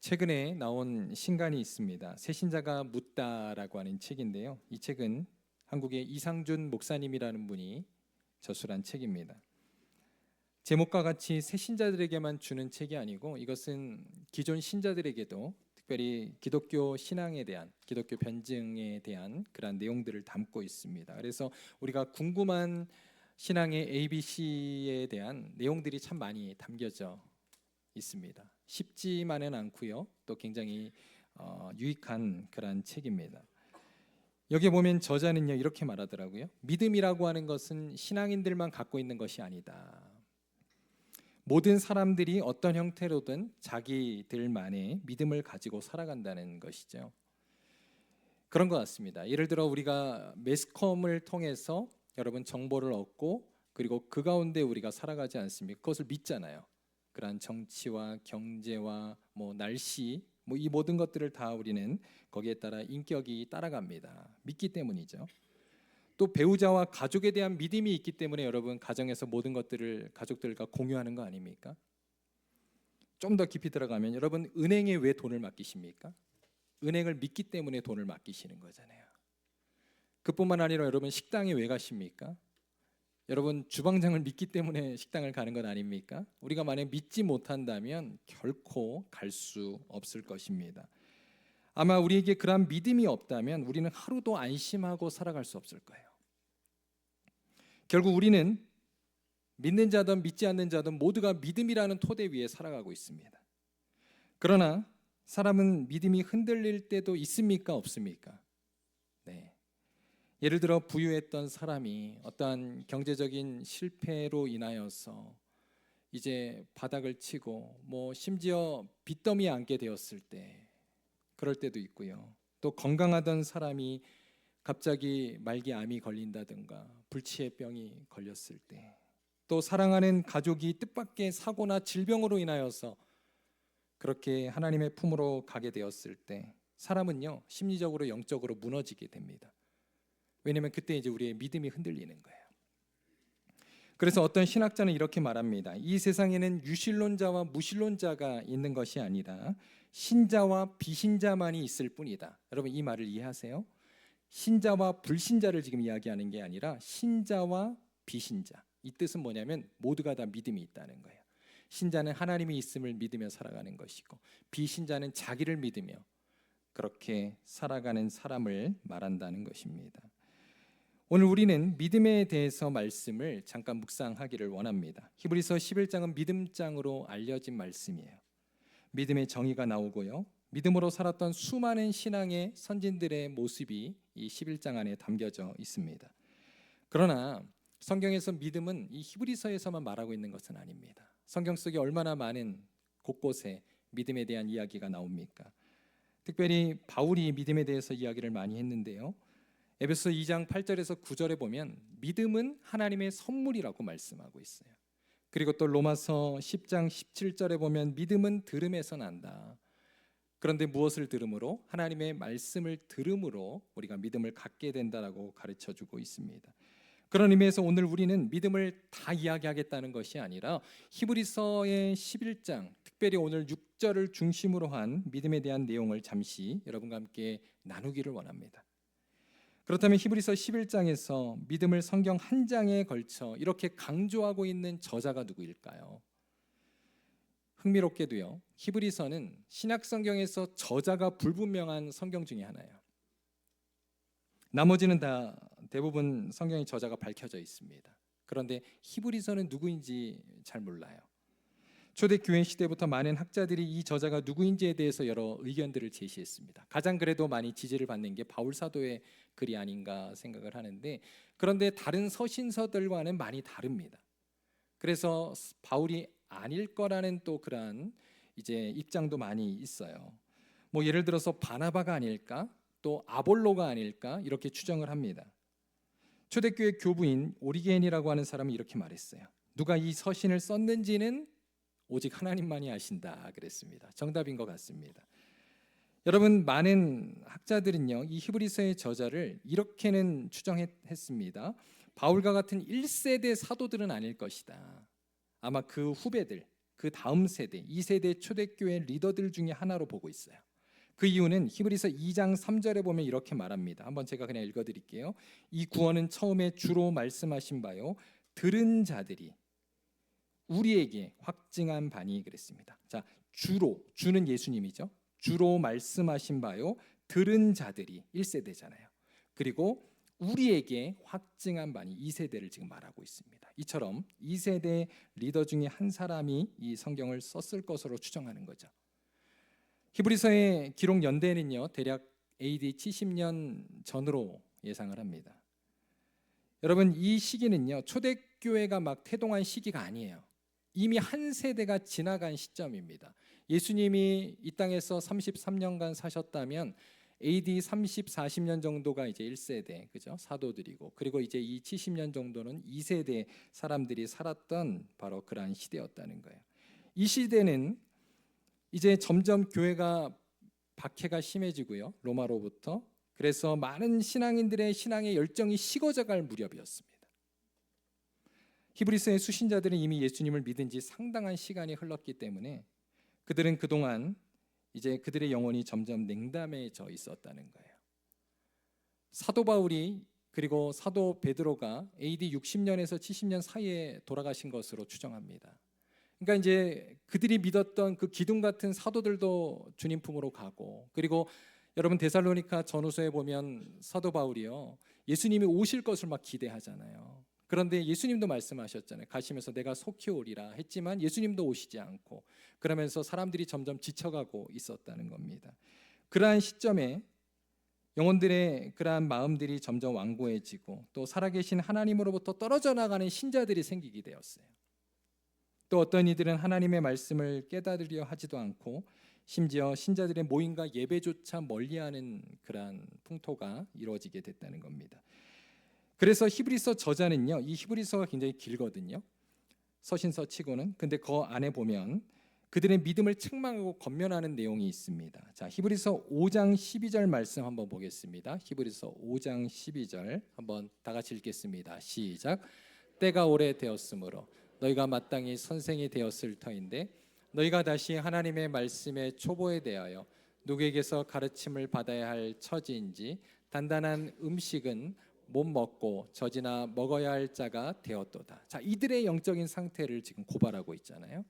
최근에 나온 신간이 있습니다. 새신자가 묻다라고 하는 책인데요. 이 책은 한국의 이상준 목사님이라는 분이 저술한 책입니다. 제목과 같이 새신자들에게만 주는 책이 아니고 이것은 기존 신자들에게도 특별히 기독교 신앙에 대한, 기독교 변증에 대한 그러한 내용들을 담고 있습니다. 그래서 우리가 궁금한 신앙의 ABC에 대한 내용들이 참 많이 담겨져 있습니다. 쉽지만은 않고요. 또 굉장히 유익한 그런 책입니다. 여기 보면 저자는요 이렇게 말하더라고요. 믿음이라고 하는 것은 신앙인들만 갖고 있는 것이 아니다. 모든 사람들이 어떤 형태로든 자기들만의 믿음을 가지고 살아간다는 것이죠. 그런 것 같습니다. 예를 들어 우리가 매스컴을 통해서 여러분 정보를 얻고 그리고 그 가운데 우리가 살아가지 않습니까? 그것을 믿잖아요. 그러한 정치와 경제와 날씨 이 모든 것들을 다 우리는 거기에 따라 인격이 따라갑니다. 믿기 때문이죠. 또 배우자와 가족에 대한 믿음이 있기 때문에 여러분 가정에서 모든 것들을 가족들과 공유하는 거 아닙니까? 좀 더 깊이 들어가면 여러분 은행에 왜 돈을 맡기십니까? 은행을 믿기 때문에 돈을 맡기시는 거잖아요. 그뿐만 아니라 여러분 식당에 왜 가십니까? 여러분 주방장을 믿기 때문에 식당을 가는 것 아닙니까? 우리가 만약 믿지 못한다면 결코 갈 수 없을 것입니다. 아마 우리에게 그러한 믿음이 없다면 우리는 하루도 안심하고 살아갈 수 없을 거예요. 결국 우리는 믿는 자든 믿지 않는 자든 모두가 믿음이라는 토대 위에 살아가고 있습니다. 그러나 사람은 믿음이 흔들릴 때도 있습니까? 없습니까? 네. 예를 들어 부유했던 사람이 어떠한 경제적인 실패로 인하여서 이제 바닥을 치고 심지어 빚더미에 앉게 되었을 때 그럴 때도 있고요. 또 건강하던 사람이 갑자기 말기암이 걸린다든가 불치의 병이 걸렸을 때, 또 사랑하는 가족이 뜻밖의 사고나 질병으로 인하여서 그렇게 하나님의 품으로 가게 되었을 때 사람은요 심리적으로 영적으로 무너지게 됩니다. 왜냐하면 그때 이제 우리의 믿음이 흔들리는 거예요. 그래서 어떤 신학자는 이렇게 말합니다. 이 세상에는 유신론자와 무신론자가 있는 것이 아니라 신자와 비신자만이 있을 뿐이다. 여러분 이 말을 이해하세요? 신자와 불신자를 지금 이야기하는 게 아니라 신자와 비신자. 이 뜻은 뭐냐면 모두가 다 믿음이 있다는 거예요. 신자는 하나님이 있음을 믿으며 살아가는 것이고 비신자는 자기를 믿으며 그렇게 살아가는 사람을 말한다는 것입니다. 오늘 우리는 믿음에 대해서 말씀을 잠깐 묵상하기를 원합니다. 히브리서 11장은 믿음장으로 알려진 말씀이에요. 믿음의 정의가 나오고요. 믿음으로 살았던 수많은 신앙의 선진들의 모습이 이 11장 안에 담겨져 있습니다. 그러나 성경에서 믿음은 이 히브리서에서만 말하고 있는 것은 아닙니다. 성경 속에 얼마나 많은 곳곳에 믿음에 대한 이야기가 나옵니까? 특별히 바울이 믿음에 대해서 이야기를 많이 했는데요. 에베소 2장 8절에서 9절에 보면 믿음은 하나님의 선물이라고 말씀하고 있어요. 그리고 또 로마서 10장 17절에 보면 믿음은 들음에서 난다. 그런데 무엇을 들음으로? 하나님의 말씀을 들음으로 우리가 믿음을 갖게 된다라고 가르쳐주고 있습니다. 그런 의미에서 오늘 우리는 믿음을 다 이야기하겠다는 것이 아니라 히브리서의 11장, 특별히 오늘 6절을 중심으로 한 믿음에 대한 내용을 잠시 여러분과 함께 나누기를 원합니다. 그렇다면 히브리서 11장에서 믿음을 성경 한 장에 걸쳐 이렇게 강조하고 있는 저자가 누구일까요? 흥미롭게도요, 히브리서는 신약 성경에서 저자가 불분명한 성경 중에 하나예요. 나머지는 다 대부분 성경의 저자가 밝혀져 있습니다. 그런데 히브리서는 누구인지 잘 몰라요. 초대교회 시대부터 많은 학자들이 이 저자가 누구인지에 대해서 여러 의견들을 제시했습니다. 가장 그래도 많이 지지를 받는 게 바울 사도의 글이 아닌가 생각을 하는데, 그런데 다른 서신서들과는 많이 다릅니다. 그래서 바울이 아닐 거라는 또 그러한 이제 입장도 많이 있어요. 예를 들어서 바나바가 아닐까, 또 아볼로가 아닐까 이렇게 추정을 합니다. 초대교회 교부인 오리겐이라고 하는 사람이 이렇게 말했어요. 누가 이 서신을 썼는지는 오직 하나님만이 아신다 그랬습니다. 정답인 것 같습니다. 여러분 많은 학자들은요 이 히브리서의 저자를 이렇게는 추정했습니다. 바울과 같은 1세대 사도들은 아닐 것이다. 아마 그 후배들, 그 다음 세대, 2세대 초대교회 리더들 중에 하나로 보고 있어요. 그 이유는 히브리서 2장 3절에 보면 이렇게 말합니다. 한번 제가 그냥 읽어드릴게요. 이 구원은 처음에 주로 말씀하신 바요 들은 자들이 우리에게 확증한 바니 그랬습니다. 자, 주는 예수님이죠. 주로 말씀하신 바요 들은 자들이 1세대잖아요. 그리고 우리에게 확증한 바니 2세대를 지금 말하고 있습니다. 이처럼 2세대 리더 중에 한 사람이 이 성경을 썼을 것으로 추정하는 거죠. 히브리서의 기록 연대는요 대략 AD 70년 전으로 예상을 합니다. 여러분, 이 시기는요 초대교회가 막 태동한 시기가 아니에요. 이미 한 세대가 지나간 시점입니다. 예수님이 이 땅에서 33년간 사셨다면 AD 30, 40년 정도가 이제 1세대, 그죠? 사도들이고, 그리고 이제 이 70년 정도는 2세대 사람들이 살았던 바로 그러한 시대였다는 거예요. 이 시대는 이제 점점 교회가 박해가 심해지고요, 로마로부터. 그래서 많은 신앙인들의 신앙의 열정이 식어져갈 무렵이었습니다. 히브리서의 수신자들은 이미 예수님을 믿은 지 상당한 시간이 흘렀기 때문에 그들은 그동안 이제 그들의 영혼이 점점 냉담해져 있었다는 거예요. 사도 바울이 그리고 사도 베드로가 AD 60년에서 70년 사이에 돌아가신 것으로 추정합니다. 그러니까 이제 그들이 믿었던 그 기둥 같은 사도들도 주님 품으로 가고, 그리고 여러분 데살로니가 전후서에 보면 사도 바울이요 예수님이 오실 것을 막 기대하잖아요. 그런데 예수님도 말씀하셨잖아요. 가시면서 내가 속히 오리라 했지만 예수님도 오시지 않고, 그러면서 사람들이 점점 지쳐가고 있었다는 겁니다. 그러한 시점에 영혼들의 그러한 마음들이 점점 완고해지고 또 살아계신 하나님으로부터 떨어져 나가는 신자들이 생기게 되었어요. 또 어떤 이들은 하나님의 말씀을 깨달으려 하지도 않고 심지어 신자들의 모임과 예배조차 멀리하는 그러한 풍토가 이루어지게 됐다는 겁니다. 그래서 히브리서 저자는요, 이 히브리서가 굉장히 길거든요, 서신서 치고는. 근데 그 안에 보면 그들의 믿음을 책망하고 권면하는 내용이 있습니다. 자, 히브리서 5장 12절 말씀 한번 보겠습니다. 히브리서 5장 12절 한번 다 같이 읽겠습니다. 시작. 때가 오래되었으므로 너희가 마땅히 선생이 되었을 터인데 너희가 다시 하나님의 말씀의 초보에 대하여 누구에게서 가르침을 받아야 할 처지인지 단단한 음식은 못 먹고 젖이나 먹어야 할 자가 되었도다. 자, 이들의 영적인 상태를 지금 고발하고 있잖아요.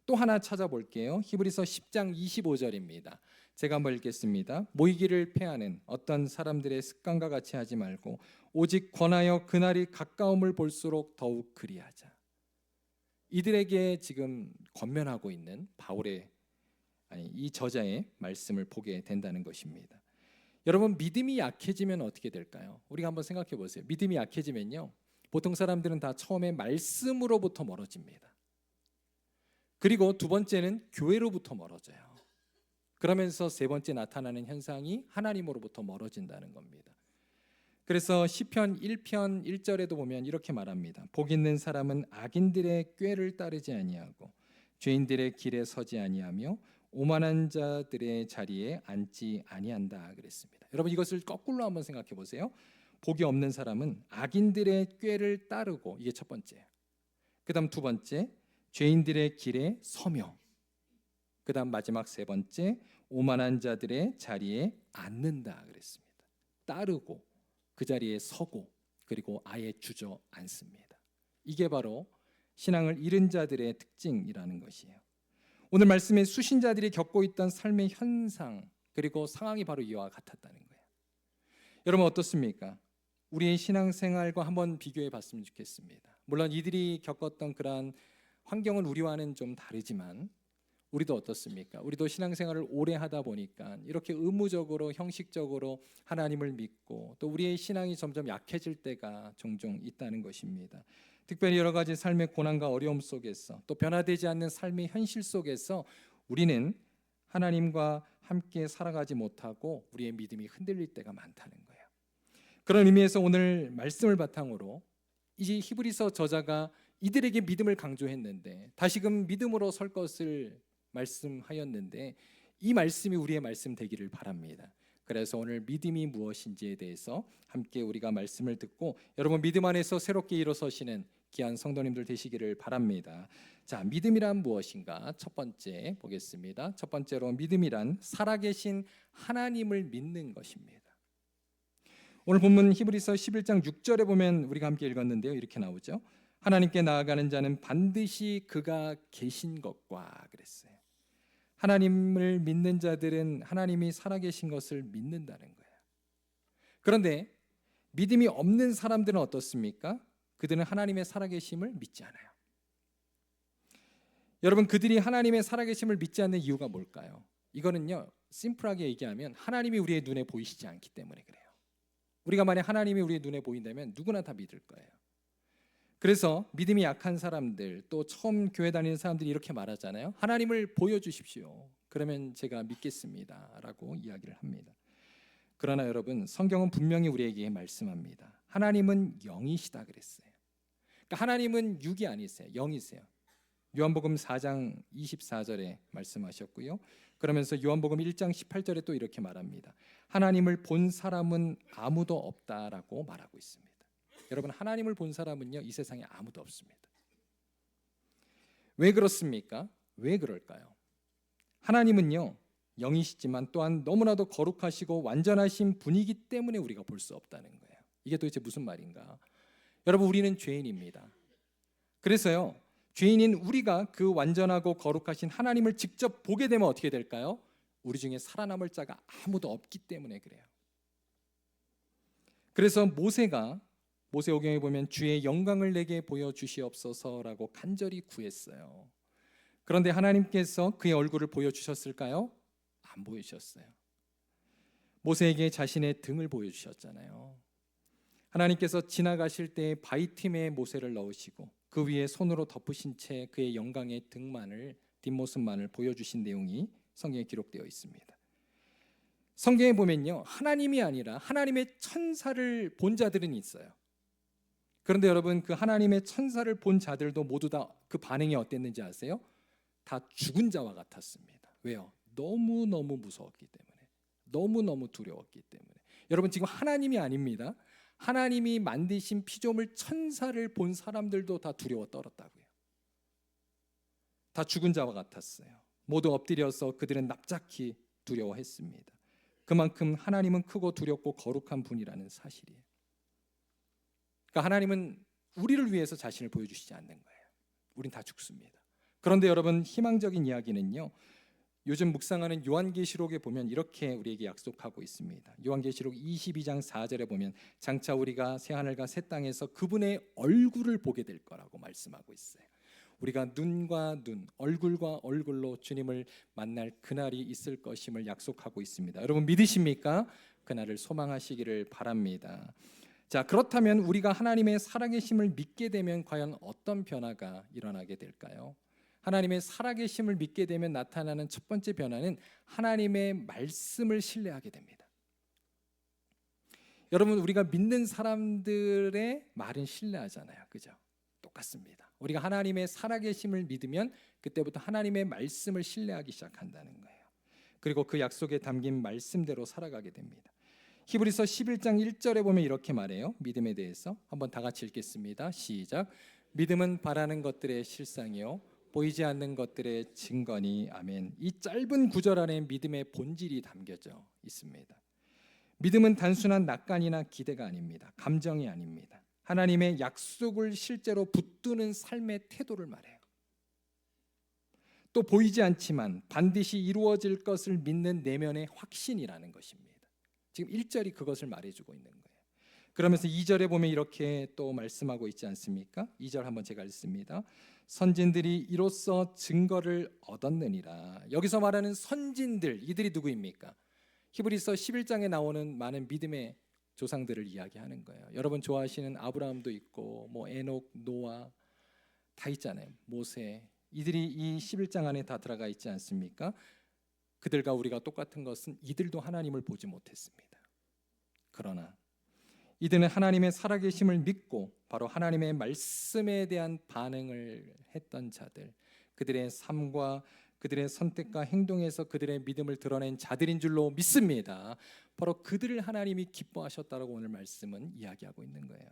또 하나 찾아볼게요. 히브리서 10장 25절입니다. 제가 한번 읽겠습니다. 모이기를 패하는 어떤 사람들의 습관과 같이 하지 말고 오직 권하여 그날이 가까움을 볼수록 더욱 그리하자. 이들에게 지금 권면하고 있는 이 저자의 말씀을 보게 된다는 것입니다. 여러분, 믿음이 약해지면 어떻게 될까요? 우리가 한번 생각해 보세요. 믿음이 약해지면요, 보통 사람들은 다 처음에 말씀으로부터 멀어집니다. 그리고 두 번째는 교회로부터 멀어져요. 그러면서 세 번째 나타나는 현상이 하나님으로부터 멀어진다는 겁니다. 그래서 시편 1편 1절에도 보면 이렇게 말합니다. 복 있는 사람은 악인들의 꾀를 따르지 아니하고 죄인들의 길에 서지 아니하며 오만한 자들의 자리에 앉지 아니한다 그랬습니다. 여러분, 이것을 거꾸로 한번 생각해 보세요. 복이 없는 사람은 악인들의 꾀를 따르고, 이게 첫 번째예요. 그 다음 두 번째, 죄인들의 길에 서며, 그 다음 마지막 세 번째, 오만한 자들의 자리에 앉는다 그랬습니다. 따르고 그 자리에 서고 그리고 아예 주저앉습니다. 이게 바로 신앙을 잃은 자들의 특징이라는 것이에요. 오늘 말씀에 수신자들이 겪고 있던 삶의 현상 그리고 상황이 바로 이와 같았다는 거예요. 여러분, 어떻습니까? 우리의 신앙생활과 한번 비교해 봤으면 좋겠습니다. 물론 이들이 겪었던 그러한 환경은 우리와는 좀 다르지만 우리도 어떻습니까? 우리도 신앙생활을 오래 하다 보니까 이렇게 의무적으로 형식적으로 하나님을 믿고 또 우리의 신앙이 점점 약해질 때가 종종 있다는 것입니다. 특별히 여러 가지 삶의 고난과 어려움 속에서 또 변화되지 않는 삶의 현실 속에서 우리는 하나님과 함께 살아가지 못하고 우리의 믿음이 흔들릴 때가 많다는 거예요. 그런 의미에서 오늘 말씀을 바탕으로 이 히브리서 저자가 이들에게 믿음을 강조했는데 다시금 믿음으로 설 것을 말씀하였는데 이 말씀이 우리의 말씀 되기를 바랍니다. 그래서 오늘 믿음이 무엇인지에 대해서 함께 우리가 말씀을 듣고 여러분 믿음 안에서 새롭게 일어서시는 귀한 성도님들 되시기를 바랍니다. 자, 믿음이란 무엇인가? 첫 번째 보겠습니다. 첫 번째로 믿음이란 살아계신 하나님을 믿는 것입니다. 오늘 본문 히브리서 11장 6절에 보면 우리가 함께 읽었는데요. 이렇게 나오죠. 하나님께 나아가는 자는 반드시 그가 계신 것과 그랬어요. 하나님을 믿는 자들은 하나님이 살아계신 것을 믿는다는 거예요. 그런데 믿음이 없는 사람들은 어떻습니까? 그들은 하나님의 살아계심을 믿지 않아요. 여러분, 그들이 하나님의 살아계심을 믿지 않는 이유가 뭘까요? 이거는요, 심플하게 얘기하면 하나님이 우리의 눈에 보이시지 않기 때문에 그래요. 우리가 만약 하나님이 우리의 눈에 보인다면 누구나 다 믿을 거예요. 그래서 믿음이 약한 사람들, 또 처음 교회 다니는 사람들이 이렇게 말하잖아요. 하나님을 보여주십시오. 그러면 제가 믿겠습니다 라고 이야기를 합니다. 그러나 여러분, 성경은 분명히 우리에게 말씀합니다. 하나님은 영이시다 그랬어요. 그러니까 하나님은 육이 아니세요. 영이세요. 요한복음 4장 24절에 말씀하셨고요. 그러면서 요한복음 1장 18절에 또 이렇게 말합니다. 하나님을 본 사람은 아무도 없다라고 말하고 있습니다. 여러분, 하나님을 본 사람은요, 이 세상에 아무도 없습니다. 왜 그렇습니까? 왜 그럴까요? 하나님은요, 영이시지만 또한 너무나도 거룩하시고 완전하신 분이기 때문에 우리가 볼 수 없다는 거예요. 이게 도대체 무슨 말인가? 여러분, 우리는 죄인입니다. 그래서요, 죄인인 우리가 그 완전하고 거룩하신 하나님을 직접 보게 되면 어떻게 될까요? 우리 중에 살아남을 자가 아무도 없기 때문에 그래요. 그래서 모세오경에 보면 주의 영광을 내게 보여주시옵소서라고 간절히 구했어요. 그런데 하나님께서 그의 얼굴을 보여주셨을까요? 안 보여주셨어요. 모세에게 자신의 등을 보여주셨잖아요. 하나님께서 지나가실 때 바위 틈에 모세를 넣으시고 그 위에 손으로 덮으신 채 그의 영광의 뒷모습만을 보여주신 내용이 성경에 기록되어 있습니다. 성경에 보면요, 하나님이 아니라 하나님의 천사를 본 자들은 있어요. 그런데 여러분, 그 하나님의 천사를 본 자들도 모두 다 그 반응이 어땠는지 아세요? 다 죽은 자와 같았습니다. 왜요? 너무너무 무서웠기 때문에, 너무너무 두려웠기 때문에. 여러분, 지금 하나님이 아닙니다. 하나님이 만드신 피조물 천사를 본 사람들도 다 두려워 떨었다고요. 다 죽은 자와 같았어요. 모두 엎드려서 그들은 납작히 두려워했습니다. 그만큼 하나님은 크고 두렵고 거룩한 분이라는 사실이에요. 그러니까 하나님은 우리를 위해서 자신을 보여주시지 않는 거예요. 우린 다 죽습니다. 그런데 여러분, 희망적인 이야기는요, 요즘 묵상하는 요한계시록에 보면 이렇게 우리에게 약속하고 있습니다. 요한계시록 22장 4절에 보면 장차 우리가 새하늘과 새 땅에서 그분의 얼굴을 보게 될 거라고 말씀하고 있어요. 우리가 눈과 눈, 얼굴과 얼굴로 주님을 만날 그날이 있을 것임을 약속하고 있습니다. 여러분, 믿으십니까? 그날을 소망하시기를 바랍니다. 자, 그렇다면 우리가 하나님의 살아계심을 믿게 되면 과연 어떤 변화가 일어나게 될까요? 하나님의 살아계심을 믿게 되면 나타나는 첫 번째 변화는 하나님의 말씀을 신뢰하게 됩니다. 여러분, 우리가 믿는 사람들의 말은 신뢰하잖아요. 그죠? 똑같습니다. 우리가 하나님의 살아계심을 믿으면 그때부터 하나님의 말씀을 신뢰하기 시작한다는 거예요. 그리고 그 약속에 담긴 말씀대로 살아가게 됩니다. 히브리서 11장 1절에 보면 이렇게 말해요. 믿음에 대해서 한번 다 같이 읽겠습니다. 시작. 믿음은 바라는 것들의 실상이요 보이지 않는 것들의 증거니. 아멘. 이 짧은 구절 안에 믿음의 본질이 담겨져 있습니다. 믿음은 단순한 낙관이나 기대가 아닙니다. 감정이 아닙니다. 하나님의 약속을 실제로 붙드는 삶의 태도를 말해요. 또 보이지 않지만 반드시 이루어질 것을 믿는 내면의 확신이라는 것입니다. 지금 1절이 그것을 말해주고 있는 거예요. 그러면서 2절에 보면 이렇게 또 말씀하고 있지 않습니까? 2절 한번 제가 읽습니다. 선진들이 이로써 증거를 얻었느니라. 여기서 말하는 선진들, 이들이 누구입니까? 히브리서 11장에 나오는 많은 믿음의 조상들을 이야기하는 거예요. 여러분 좋아하시는 아브라함도 있고 뭐 에녹, 노아 다 있잖아요. 모세, 이들이 이 11장 안에 다 들어가 있지 않습니까? 그들과 우리가 똑같은 것은 이들도 하나님을 보지 못했습니다. 그러나 이들은 하나님의 살아계심을 믿고 바로 하나님의 말씀에 대한 반응을 했던 자들, 그들의 삶과 그들의 선택과 행동에서 그들의 믿음을 드러낸 자들인 줄로 믿습니다. 바로 그들을 하나님이 기뻐하셨다라고 오늘 말씀은 이야기하고 있는 거예요.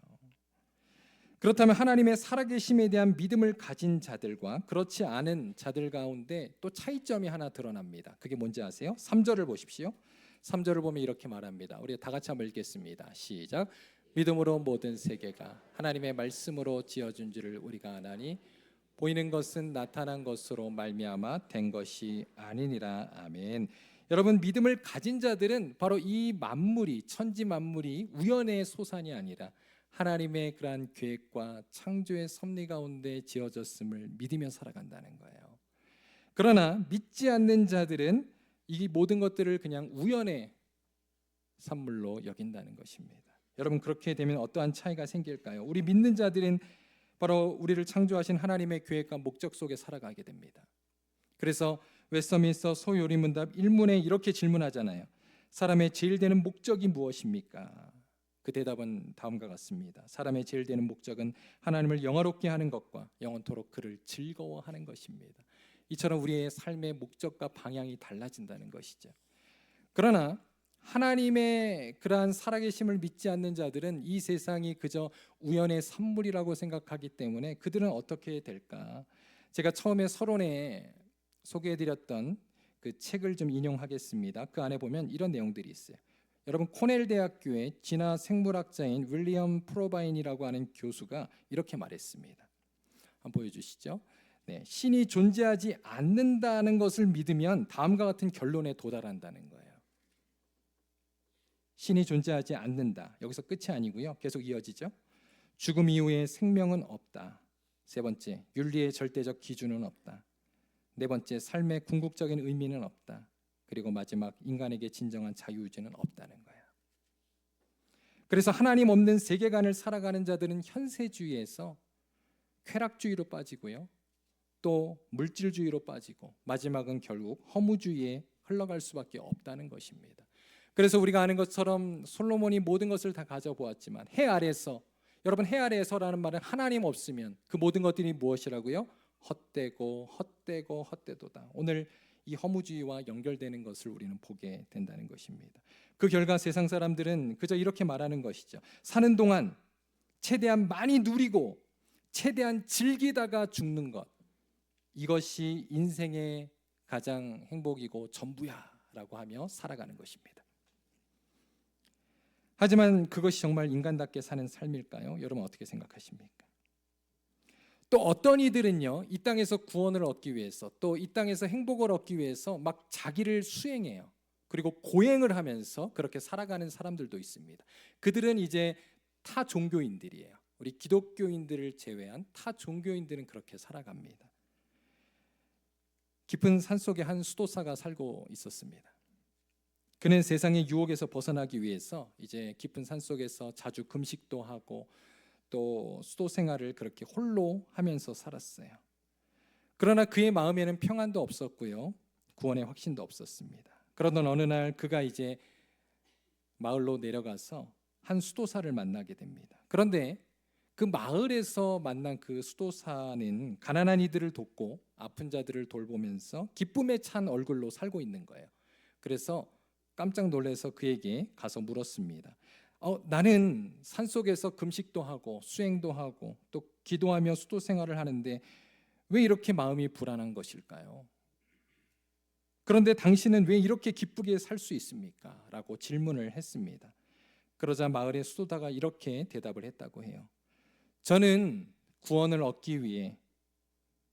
그렇다면 하나님의 살아계심에 대한 믿음을 가진 자들과 그렇지 않은 자들 가운데 또 차이점이 하나 드러납니다. 그게 뭔지 아세요? 3절을 보십시오. 3절을 보면 이렇게 말합니다. 우리 다 같이 한번 읽겠습니다. 시작. 믿음으로 모든 세계가 하나님의 말씀으로 지어준 줄을 우리가 아나니 보이는 것은 나타난 것으로 말미암아 된 것이 아니니라. 아멘. 여러분, 믿음을 가진 자들은 바로 이 만물이, 천지 만물이 우연의 소산이 아니라 하나님의 그러한 계획과 창조의 섭리 가운데 지어졌음을 믿으며 살아간다는 거예요. 그러나 믿지 않는 자들은 이 모든 것들을 그냥 우연의 산물로 여긴다는 것입니다. 여러분, 그렇게 되면 어떠한 차이가 생길까요? 우리 믿는 자들은 바로 우리를 창조하신 하나님의 계획과 목적 속에 살아가게 됩니다. 그래서 웨스터민스터 소요리문답 1문에 이렇게 질문하잖아요. 사람의 제일 되는 목적이 무엇입니까? 그 대답은 다음과 같습니다. 사람의 제일 되는 목적은 하나님을 영화롭게 하는 것과 영원토록 그를 즐거워하는 것입니다. 이처럼 우리의 삶의 목적과 방향이 달라진다는 것이죠. 그러나 하나님의 그러한 살아계심을 믿지 않는 자들은 이 세상이 그저 우연의 산물이라고 생각하기 때문에 그들은 어떻게 될까? 제가 처음에 서론에 소개해드렸던 그 책을 좀 인용하겠습니다. 그 안에 보면 이런 내용들이 있어요. 여러분, 코넬 대학교의 진화 생물학자인 윌리엄 프로바인이라고 하는 교수가 이렇게 말했습니다. 한번 보여주시죠. 네, 신이 존재하지 않는다는 것을 믿으면 다음과 같은 결론에 도달한다는 거예요. 신이 존재하지 않는다. 여기서 끝이 아니고요. 계속 이어지죠. 죽음 이후에 생명은 없다. 세 번째, 윤리의 절대적 기준은 없다. 네 번째, 삶의 궁극적인 의미는 없다. 그리고 마지막, 인간에게 진정한 자유의지는 없다는 거예요. 그래서 하나님 없는 세계관을 살아가는 자들은 현세주의에서 쾌락주의로 빠지고요, 또 물질주의로 빠지고 마지막은 결국 허무주의에 흘러갈 수밖에 없다는 것입니다. 그래서 우리가 아는 것처럼 솔로몬이 모든 것을 다 가져보았지만 해 아래에서, 여러분, 해 아래에서라는 말은 하나님 없으면 그 모든 것들이 무엇이라고요? 헛되고 헛되고 헛되도다. 오늘 이 허무주의와 연결되는 것을 우리는 보게 된다는 것입니다. 그 결과 세상 사람들은 그저 이렇게 말하는 것이죠. 사는 동안 최대한 많이 누리고 최대한 즐기다가 죽는 것, 이것이 인생의 가장 행복이고 전부야라고 하며 살아가는 것입니다. 하지만 그것이 정말 인간답게 사는 삶일까요? 여러분, 어떻게 생각하십니까? 또 어떤 이들은요, 이 땅에서 구원을 얻기 위해서, 또 이 땅에서 행복을 얻기 위해서 막 자기를 수행해요. 그리고 고행을 하면서 그렇게 살아가는 사람들도 있습니다. 그들은 이제 타 종교인들이에요. 우리 기독교인들을 제외한 타 종교인들은 그렇게 살아갑니다. 깊은 산속에 한 수도사가 살고 있었습니다. 그는 세상의 유혹에서 벗어나기 위해서 이제 깊은 산속에서 자주 금식도 하고 또 수도 생활을 그렇게 홀로 하면서 살았어요. 그러나 그의 마음에는 평안도 없었고요, 구원의 확신도 없었습니다. 그러던 어느 날 그가 이제 마을로 내려가서 한 수도사를 만나게 됩니다. 그런데 그 마을에서 만난 그 수도사는 가난한 이들을 돕고 아픈 자들을 돌보면서 기쁨에 찬 얼굴로 살고 있는 거예요. 그래서 깜짝 놀라서 그에게 가서 물었습니다. 나는 산속에서 금식도 하고 수행도 하고 또 기도하며 수도 생활을 하는데 왜 이렇게 마음이 불안한 것일까요? 그런데 당신은 왜 이렇게 기쁘게 살 수 있습니까? 라고 질문을 했습니다. 그러자 마을의 수도사가 이렇게 대답을 했다고 해요. 저는 구원을 얻기 위해,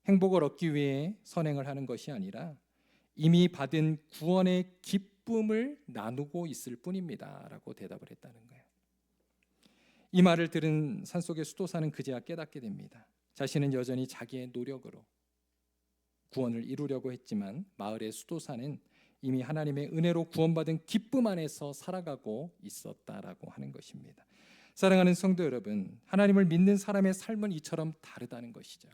행복을 얻기 위해 선행을 하는 것이 아니라 이미 받은 구원의 기쁨을 나누고 있을 뿐입니다 라고 대답을 했다는 거예요. 이 말을 들은 산속의 수도사는 그제야 깨닫게 됩니다. 자신은 여전히 자기의 노력으로 구원을 이루려고 했지만 마을의 수도사는 이미 하나님의 은혜로 구원받은 기쁨 안에서 살아가고 있었다라고 하는 것입니다. 사랑하는 성도 여러분, 하나님을 믿는 사람의 삶은 이처럼 다르다는 것이죠.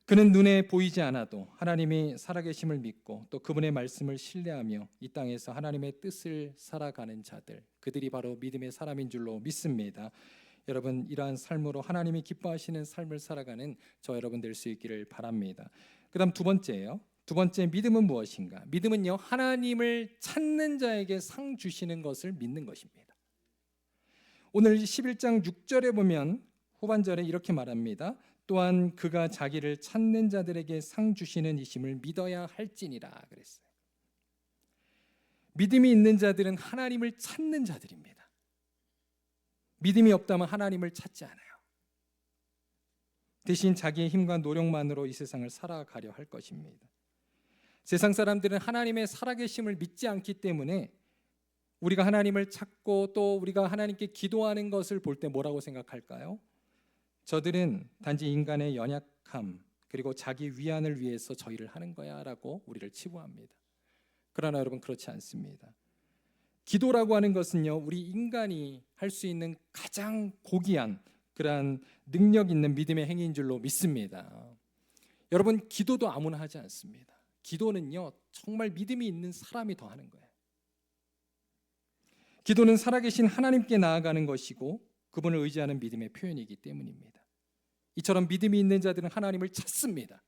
그는 눈에 보이지 않아도 하나님이 살아계심을 믿고 또 그분의 말씀을 신뢰하며 이 땅에서 하나님의 뜻을 살아가는 자들, 그들이 바로 믿음의 사람인 줄로 믿습니다. 여러분, 이러한 삶으로 하나님이 기뻐하시는 삶을 살아가는 저 여러분 될 수 있기를 바랍니다. 그 다음 두 번째예요. 두 번째, 믿음은 무엇인가? 믿음은요, 하나님을 찾는 자에게 상 주시는 것을 믿는 것입니다. 오늘 11장 6절에 보면 후반절에 이렇게 말합니다. 또한 그가 자기를 찾는 자들에게 상 주시는 이심을 믿어야 할지니라 그랬어요. 믿음이 있는 자들은 하나님을 찾는 자들입니다. 믿음이 없다면 하나님을 찾지 않아요. 대신 자기의 힘과 노력만으로 이 세상을 살아가려 할 것입니다. 세상 사람들은 하나님의 살아계심을 믿지 않기 때문에 우리가 하나님을 찾고 또 우리가 하나님께 기도하는 것을 볼 때 뭐라고 생각할까요? 저들은 단지 인간의 연약함 그리고 자기 위안을 위해서 저희를 하는 거야 라고 우리를 치부합니다. 그러나 여러분 그렇지 않습니다. 기도라고 하는 것은요, 우리 인간이 할 수 있는 가장 고귀한 그러한 능력 있는 믿음의 행위인 줄로 믿습니다. 여러분 기도도 아무나 하지 않습니다. 기도는요 정말 믿음이 있는 사람이 더 하는 거예요. 기도는 살아계신 하나님께 나아가는 것이고 그분을 의지하는 믿음의 표현이기 때문입니다. 이처럼 믿음이 있는 자들은 하나님을 찾습니다.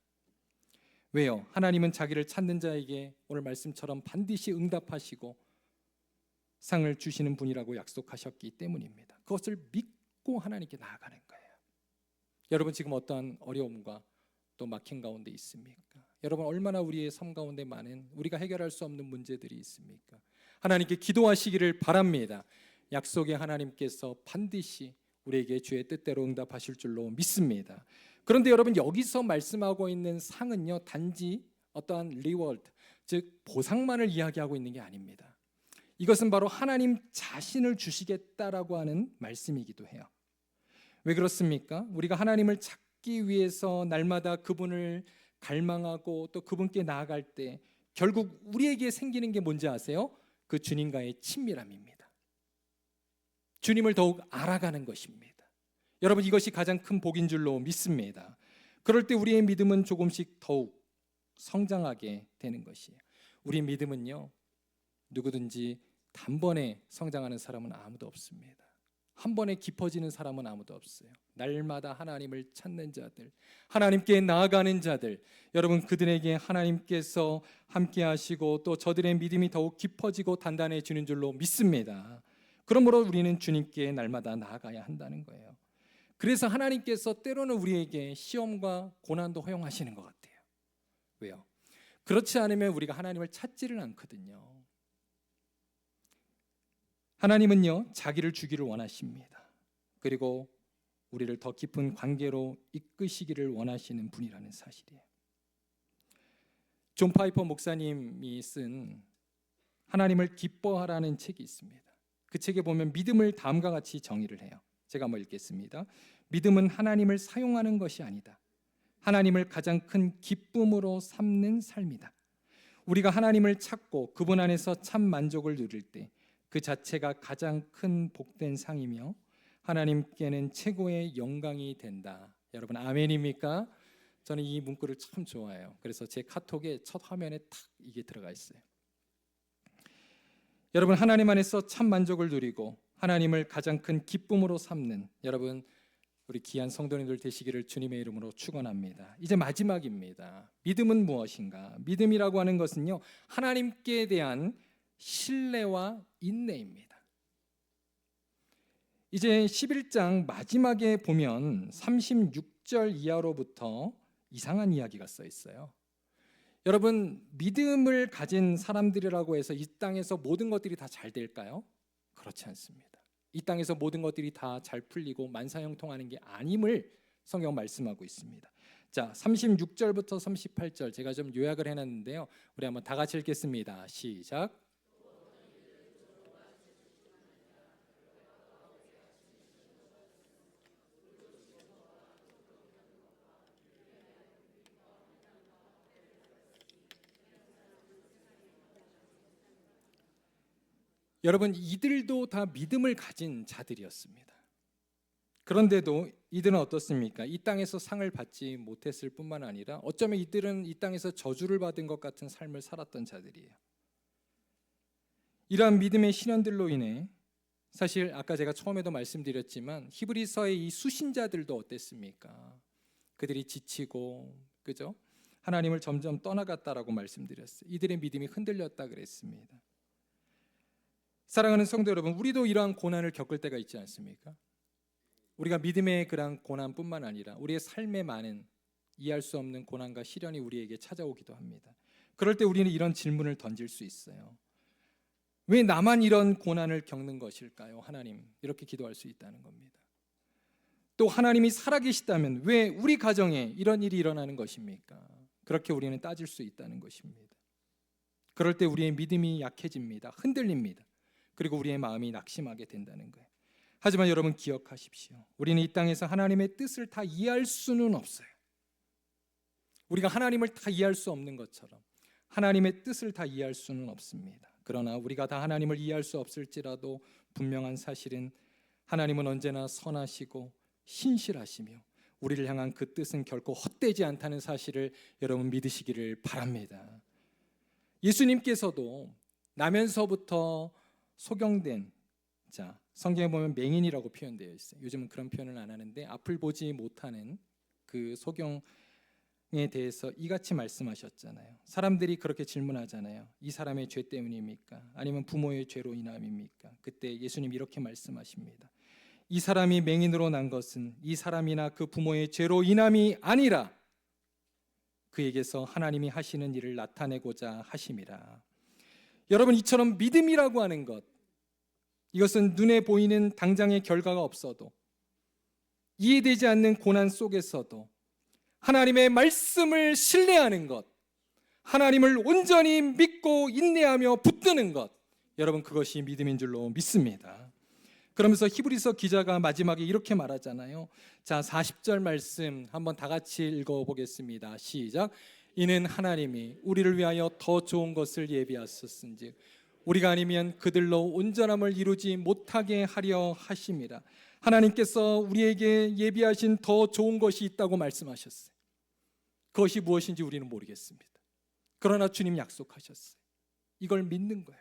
왜요? 하나님은 자기를 찾는 자에게 오늘 말씀처럼 반드시 응답하시고 상을 주시는 분이라고 약속하셨기 때문입니다. 그것을 믿고 하나님께 나아가는 거예요. 여러분 지금 어떠한 어려움과 또 막힌 가운데 있습니까? 여러분 얼마나 우리의 삶 가운데 많은 우리가 해결할 수 없는 문제들이 있습니까? 하나님께 기도하시기를 바랍니다. 약속의 하나님께서 반드시 우리에게 주의 뜻대로 응답하실 줄로 믿습니다. 그런데 여러분 여기서 말씀하고 있는 상은요 단지 어떠한 리워드 즉 보상만을 이야기하고 있는 게 아닙니다. 이것은 바로 하나님 자신을 주시겠다라고 하는 말씀이기도 해요. 왜 그렇습니까? 우리가 하나님을 찾기 위해서 날마다 그분을 갈망하고 또 그분께 나아갈 때 결국 우리에게 생기는 게 뭔지 아세요? 그 주님과의 친밀함입니다. 주님을 더욱 알아가는 것입니다. 여러분 이것이 가장 큰 복인 줄로 믿습니다. 그럴 때 우리의 믿음은 조금씩 더욱 성장하게 되는 것이에요. 우리 믿음은요 누구든지 단번에 성장하는 사람은 아무도 없습니다. 한 번에 깊어지는 사람은 아무도 없어요. 날마다 하나님을 찾는 자들, 하나님께 나아가는 자들, 여러분 그들에게 하나님께서 함께 하시고 또 저들의 믿음이 더욱 깊어지고 단단해지는 줄로 믿습니다. 그러므로 우리는 주님께 날마다 나아가야 한다는 거예요. 그래서 하나님께서 때로는 우리에게 시험과 고난도 허용하시는 것 같아요. 왜요? 그렇지 않으면 우리가 하나님을 찾지를 않거든요. 하나님은요 자기를 주기를 원하십니다. 그리고 우리를 더 깊은 관계로 이끄시기를 원하시는 분이라는 사실이에요. 존 파이퍼 목사님이 쓴 하나님을 기뻐하라는 책이 있습니다. 그 책에 보면 믿음을 다음과 같이 정의를 해요. 제가 한번 읽겠습니다. 믿음은 하나님을 사용하는 것이 아니다. 하나님을 가장 큰 기쁨으로 삼는 삶이다. 우리가 하나님을 찾고 그분 안에서 참 만족을 누릴 때 그 자체가 가장 큰 복된 상이며 하나님께는 최고의 영광이 된다. 여러분 아멘입니까? 저는 이 문구를 참 좋아해요. 그래서 제 카톡에 첫 화면에 탁 이게 들어가 있어요. 여러분 하나님 안에서 참 만족을 누리고 하나님을 가장 큰 기쁨으로 삼는 여러분 우리 귀한 성도님들 되시기를 주님의 이름으로 축원합니다. 이제 마지막입니다. 믿음은 무엇인가? 믿음이라고 하는 것은요 하나님께 대한 신뢰와 인내입니다. 이제 11장 마지막에 보면 36절 이하로부터 이상한 이야기가 써 있어요. 여러분 믿음을 가진 사람들이라고 해서 이 땅에서 모든 것들이 다 잘 될까요? 그렇지 않습니다. 이 땅에서 모든 것들이 다 잘 풀리고 만사형통하는 게 아님을 성경 말씀하고 있습니다. 자, 36절부터 38절 제가 좀 요약을 해놨는데요. 우리 한번 다 같이 읽겠습니다. 시작. 여러분 이들도 다 믿음을 가진 자들이었습니다. 그런데도 이들은 어떻습니까? 이 땅에서 상을 받지 못했을 뿐만 아니라 어쩌면 이들은 이 땅에서 저주를 받은 것 같은 삶을 살았던 자들이에요. 이러한 믿음의 시련들로 인해 사실 아까 제가 처음에도 말씀드렸지만 히브리서의 이 수신자들도 어땠습니까? 그들이 지치고 그죠? 하나님을 점점 떠나갔다라고 말씀드렸어요. 이들의 믿음이 흔들렸다 그랬습니다. 사랑하는 성도 여러분, 우리도 이러한 고난을 겪을 때가 있지 않습니까? 우리가 믿음의 그런 고난뿐만 아니라 우리의 삶에 많은 이해할 수 없는 고난과 시련이 우리에게 찾아오기도 합니다. 그럴 때 우리는 이런 질문을 던질 수 있어요. 왜 나만 이런 고난을 겪는 것일까요? 하나님, 이렇게 기도할 수 있다는 겁니다. 또 하나님이 살아계시다면 왜 우리 가정에 이런 일이 일어나는 것입니까? 그렇게 우리는 따질 수 있다는 것입니다. 그럴 때 우리의 믿음이 약해집니다. 흔들립니다. 그리고 우리의 마음이 낙심하게 된다는 거예요. 하지만 여러분 기억하십시오. 우리는 이 땅에서 하나님의 뜻을 다 이해할 수는 없어요. 우리가 하나님을 다 이해할 수 없는 것처럼 하나님의 뜻을 다 이해할 수는 없습니다. 그러나 우리가 다 하나님을 이해할 수 없을지라도 분명한 사실은 하나님은 언제나 선하시고 신실하시며 우리를 향한 그 뜻은 결코 헛되지 않다는 사실을 여러분 믿으시기를 바랍니다. 예수님께서도 나면서부터 소경된 자, 성경에 보면 맹인이라고 표현되어 있어요. 요즘은 그런 표현을 안 하는데 앞을 보지 못하는 그 소경에 대해서 이같이 말씀하셨잖아요. 사람들이 그렇게 질문하잖아요. 이 사람의 죄 때문입니까? 아니면 부모의 죄로 인함입니까? 그때 예수님 이렇게 말씀하십니다. 이 사람이 맹인으로 난 것은 이 사람이나 그 부모의 죄로 인함이 아니라 그에게서 하나님이 하시는 일을 나타내고자 하심이라. 여러분, 이처럼 믿음이라고 하는 것, 이것은 눈에 보이는 당장의 결과가 없어도 이해되지 않는 고난 속에서도 하나님의 말씀을 신뢰하는 것, 하나님을 온전히 믿고 인내하며 붙드는 것, 여러분 그것이 믿음인 줄로 믿습니다. 그러면서 히브리서 기자가 마지막에 이렇게 말하잖아요. 자, 40절 말씀 한번 다 같이 읽어보겠습니다. 시작. 이는 하나님이 우리를 위하여 더 좋은 것을 예비하셨은즉 우리가 아니면 그들로 온전함을 이루지 못하게 하려 하심이라. 하나님께서 우리에게 예비하신 더 좋은 것이 있다고 말씀하셨어요. 그것이 무엇인지 우리는 모르겠습니다. 그러나 주님 약속하셨어요. 이걸 믿는 거예요.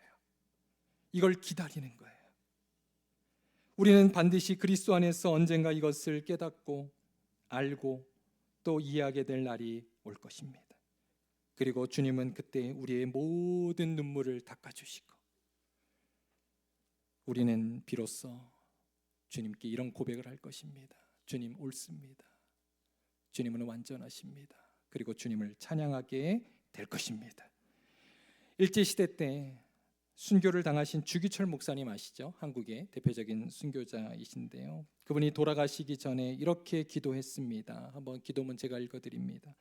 이걸 기다리는 거예요. 우리는 반드시 그리스도 안에서 언젠가 이것을 깨닫고 알고 또 이해하게 될 날이 올 것입니다. 그리고 주님은 그때 우리의 모든 눈물을 닦아주시고 우리는 비로소 주님께 이런 고백을 할 것입니다. 주님 옳습니다. 주님은 완전하십니다. 그리고 주님을 찬양하게 될 것입니다. 일제시대 때 순교를 당하신 주기철 목사님 아시죠? 한국의 대표적인 순교자이신데요. 그분이 돌아가시기 전에 이렇게 기도했습니다. 한번 기도문 제가 읽어드립니다.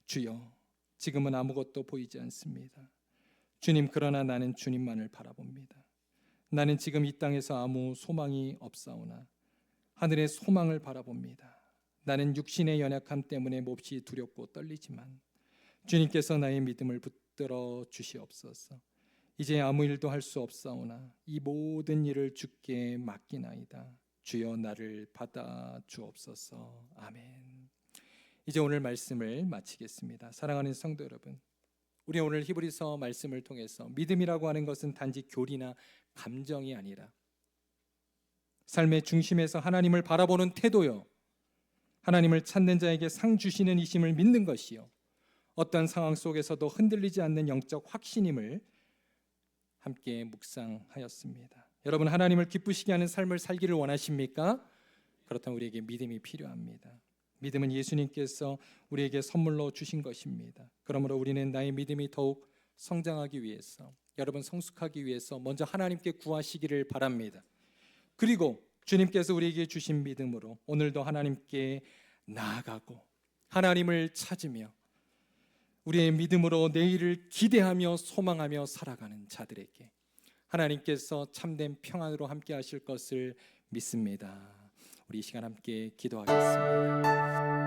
주여, 지금은 아무것도 보이지 않습니다. 주님, 그러나 나는 주님만을 바라봅니다. 나는 지금 이 땅에서 아무 소망이 없사오나 하늘의 소망을 바라봅니다. 나는 육신의 연약함 때문에 몹시 두렵고 떨리지만 주님께서 나의 믿음을 붙들어 주시옵소서. 이제 아무 일도 할 수 없사오나 이 모든 일을 주께 맡기나이다. 주여 나를 받아 주옵소서. 아멘. 이제 오늘 말씀을 마치겠습니다. 사랑하는 성도 여러분, 우리 오늘 히브리서 말씀을 통해서 믿음이라고 하는 것은 단지 교리나 감정이 아니라 삶의 중심에서 하나님을 바라보는 태도요, 하나님을 찾는 자에게 상 주시는 이심을 믿는 것이요, 어떤 상황 속에서도 흔들리지 않는 영적 확신임을 함께 묵상하였습니다. 여러분, 하나님을 기쁘시게 하는 삶을 살기를 원하십니까? 그렇다면 우리에게 믿음이 필요합니다. 믿음은 예수님께서 우리에게 선물로 주신 것입니다. 그러므로 우리는 나의 믿음이 더욱 성장하기 위해서, 여러분 성숙하기 위해서 먼저 하나님께 구하시기를 바랍니다. 그리고 주님께서 우리에게 주신 믿음으로 오늘도 하나님께 나아가고 하나님을 찾으며 우리의 믿음으로 내일을 기대하며 소망하며 살아가는 자들에게 하나님께서 참된 평안으로 함께 하실 것을 믿습니다. 우리 이 시간 함께 기도하겠습니다.